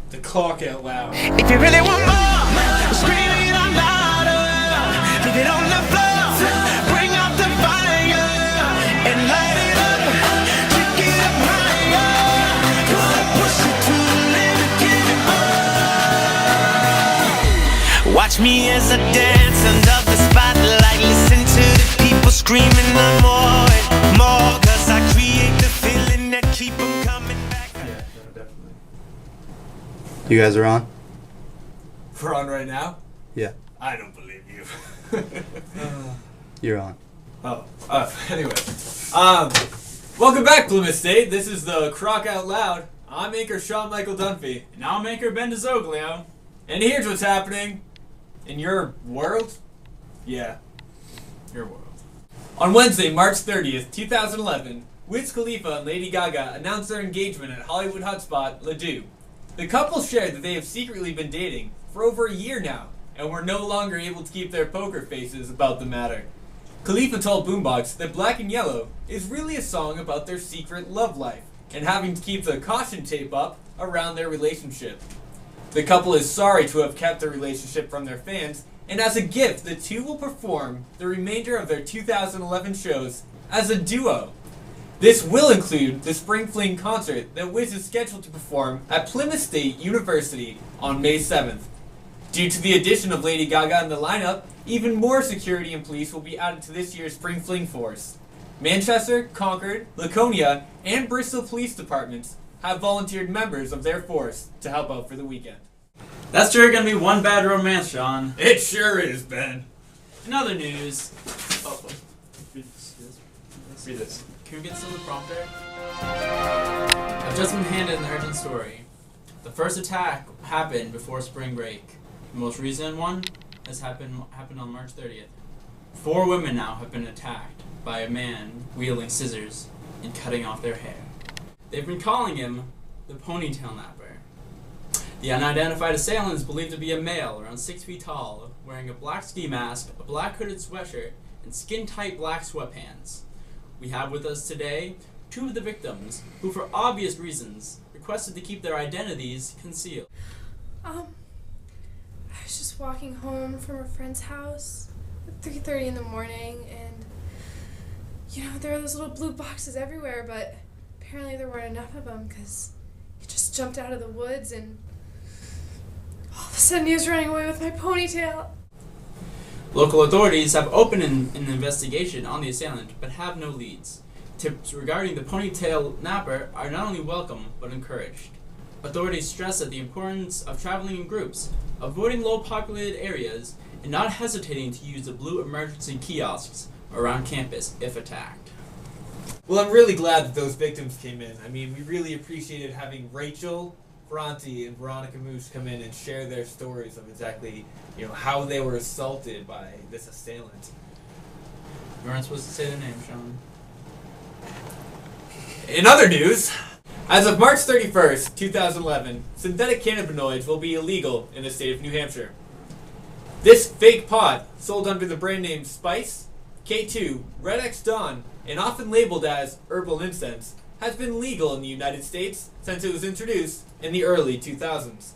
The CRock out loud. If you really want more, scream it out louder. Leave it on the floor. Bring out the fire and light it up. Take it up higher. Gonna push it to the limit, give it more. Watch me as I dance under the spotlight. Listen to the people screaming the more and more. 'Cause I create the feeling that keep them coming back. Yeah, definitely. You guys are on? We're on right now? Yeah. I don't believe you. You're on. Anyway. Welcome back, Plymouth State. This is the CRock Out Loud. I'm anchor Sean Michael Dunphy. And I'm anchor Ben DeZoglio. And here's what's happening in your world. Yeah. Your world. On Wednesday, March 30th, 2011, Wiz Khalifa and Lady Gaga announced their engagement at Hollywood hotspot Ladue. The couple shared that they have secretly been dating for over a year now, and were no longer able to keep their poker faces about the matter. Khalifa told Boombox that Black and Yellow is really a song about their secret love life, and having to keep the caution tape up around their relationship. The couple is sorry to have kept their relationship from their fans, and as a gift, the two will perform the remainder of their 2011 shows as a duo. This will include the Spring Fling concert that Wiz is scheduled to perform at Plymouth State University on May 7th. Due to the addition of Lady Gaga in the lineup, even more security and police will be added to this year's Spring Fling force. Manchester, Concord, Laconia, and Bristol police departments have volunteered members of their force to help out for the weekend. That's sure gonna be one bad romance, Sean. It sure is, Ben. In other news... Oh, Read this. Can we get some of the prompter? I've just been handed an urgent story. The first attack happened before spring break. The most recent one has happened on March 30th. 4 women now have been attacked by a man wielding scissors and cutting off their hair. They've been calling him the ponytail napper. The unidentified assailant is believed to be a male, around 6 feet tall, wearing a black ski mask, a black hooded sweatshirt, and skin-tight black sweatpants. We have with us today 2 of the victims, who for obvious reasons requested to keep their identities concealed. I was just walking home from a friend's house at 3:30 in the morning, and there were those little blue boxes everywhere, but apparently there weren't enough of them because he just jumped out of the woods, and all of a sudden he was running away with my ponytail. Local authorities have opened an investigation on the assailant, but have no leads. Tips regarding the ponytail napper are not only welcome, but encouraged. Authorities stress that the importance of traveling in groups, avoiding low-populated areas, and not hesitating to use the blue emergency kiosks around campus if attacked. Well, I'm really glad that those victims came in. I mean, we really appreciated having Rachel Bronte and Veronica Moose come in and share their stories of exactly, how they were assaulted by this assailant. You weren't supposed to say the name, Sean. In other news, as of March 31st, 2011, synthetic cannabinoids will be illegal in the state of New Hampshire. This fake pot, sold under the brand names Spice, K2, Red X Dawn, and often labeled as herbal incense, has been legal in the United States since it was introduced in the early 2000s.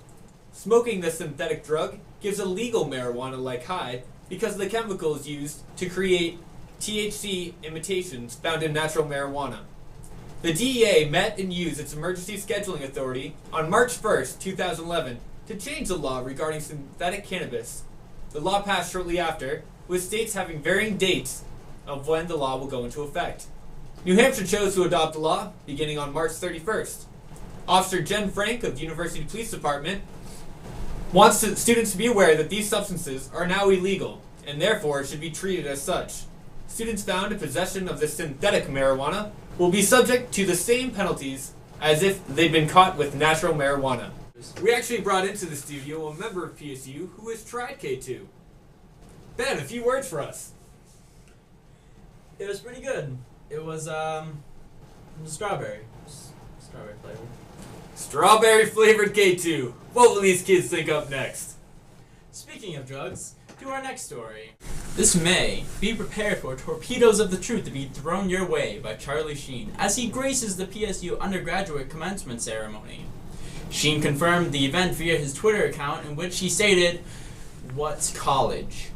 Smoking this synthetic drug gives a legal marijuana-like high because of the chemicals used to create THC imitations found in natural marijuana. The DEA met and used its emergency scheduling authority on March 1st, 2011 to change the law regarding synthetic cannabis. The law passed shortly after, with states having varying dates of when the law will go into effect. New Hampshire chose to adopt the law beginning on March 31st. Officer Jen Frank of the University Police Department wants students to be aware that these substances are now illegal and therefore should be treated as such. Students found in possession of this synthetic marijuana will be subject to the same penalties as if they'd been caught with natural marijuana. We actually brought into the studio a member of PSU who has tried K2. Ben, a few words for us. It was pretty good. It was strawberry flavor. Strawberry flavored K2. What will these kids think up next? Speaking of drugs, to our next story. This May, be prepared for torpedoes of the truth to be thrown your way by Charlie Sheen as he graces the PSU undergraduate commencement ceremony. Sheen confirmed the event via his Twitter account, in which he stated, "What's college?"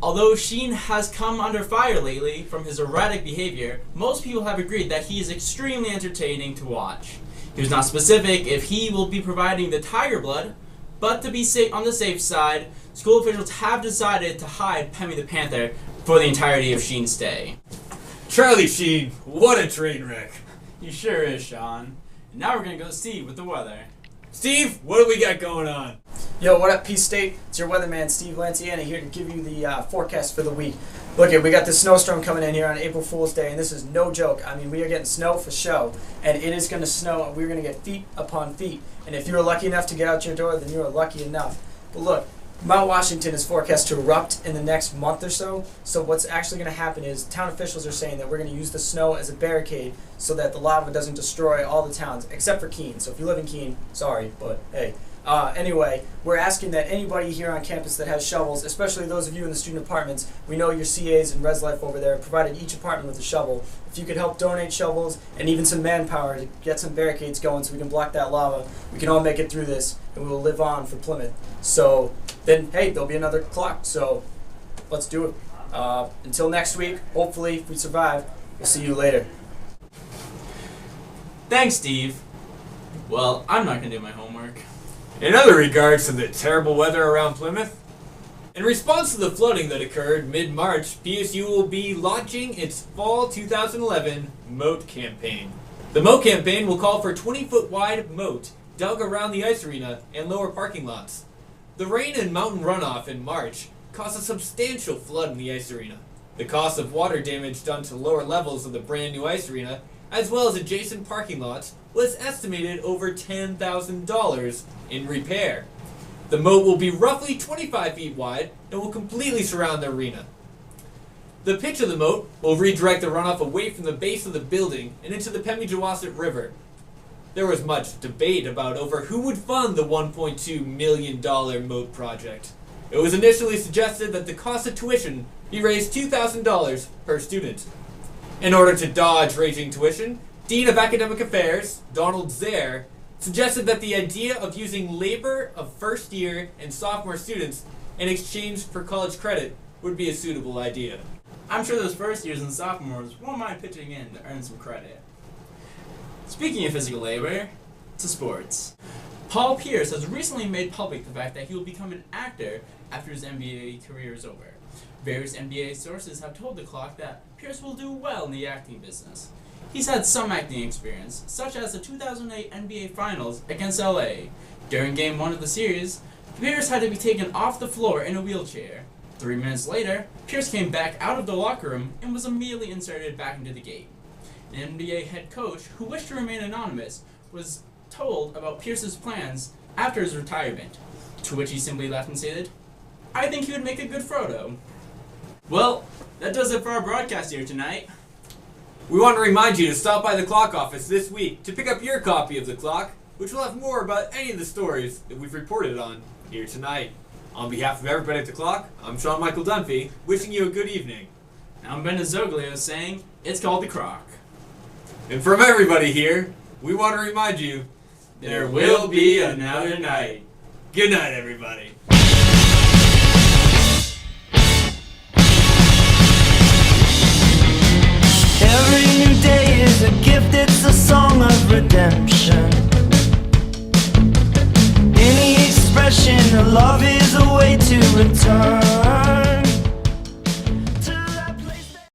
Although Sheen has come under fire lately from his erratic behavior, most people have agreed that he is extremely entertaining to watch. He was not specific if he will be providing the tiger blood, but to be on the safe side, school officials have decided to hide Pemmy the Panther for the entirety of Sheen's stay. Charlie Sheen, what a train wreck. He sure is, Sean. And now we're gonna go see with the weather. Steve, what do we got going on? Yo, what up, Peace State? It's your weatherman, Steve Lanciani, here to give you the forecast for the week. Look, we got this snowstorm coming in here on April Fool's Day, and this is no joke. I mean, we are getting snow for show, and it is going to snow, and we're going to get feet upon feet. And if you're lucky enough to get out your door, then you're lucky enough. But look, Mount Washington is forecast to erupt in the next month or so. So what's actually going to happen is town officials are saying that we're going to use the snow as a barricade so that the lava doesn't destroy all the towns, except for Keene. So if you live in Keene, sorry, but hey. Anyway, we're asking that anybody here on campus that has shovels, especially those of you in the student apartments, we know your CAs and Res Life over there provided each apartment with a shovel. If you could help donate shovels and even some manpower to get some barricades going so we can block that lava, we can all make it through this and we will live on for Plymouth. So then, hey, there'll be another clock, so let's do it. Until next week, hopefully, if we survive, we'll see you later. Thanks, Steve. Well, I'm not gonna do my homework. In other regards to the terrible weather around Plymouth, in response to the flooding that occurred mid-March, PSU will be launching its fall 2011 moat campaign. The moat campaign will call for 20-foot wide moat dug around the ice arena and lower parking lots. The rain and mountain runoff in March caused a substantial flood in the ice arena. The cost of water damage done to lower levels of the brand new ice arena, as well as adjacent parking lots, was estimated over $10,000 in repair. The moat will be roughly 25 feet wide and will completely surround the arena. The pitch of the moat will redirect the runoff away from the base of the building and into the Pemigewasset River. There was much debate about over who would fund the $1.2 million moat project. It was initially suggested that the cost of tuition be raised $2,000 per student. In order to dodge raising tuition, Dean of Academic Affairs, Donald Zare, suggested that the idea of using labor of first year and sophomore students in exchange for college credit would be a suitable idea. I'm sure those first years and sophomores won't mind pitching in to earn some credit. Speaking of physical labor, to sports. Paul Pierce has recently made public the fact that he will become an actor after his NBA career is over. Various NBA sources have told the Clock that Pierce will do well in the acting business. He's had some acting experience, such as the 2008 NBA Finals against LA. During Game 1 of the series, Pierce had to be taken off the floor in a wheelchair. 3 minutes later, Pierce came back out of the locker room and was immediately inserted back into the game. An NBA head coach, who wished to remain anonymous, was told about Pierce's plans after his retirement, to which he simply laughed and stated, "I think he would make a good Frodo." Well, that does it for our broadcast here tonight. We want to remind you to stop by the Clock office this week to pick up your copy of the Clock, which will have more about any of the stories that we've reported on here tonight. On behalf of everybody at the Clock, I'm Sean Michael Dunphy, wishing you a good evening. I'm Ben Zoglio saying, it's called the CRock. And from everybody here, we want to remind you, There will be another night. Good night, everybody. Every new day is a gift, it's a song of redemption. Any expression of love is a way to return.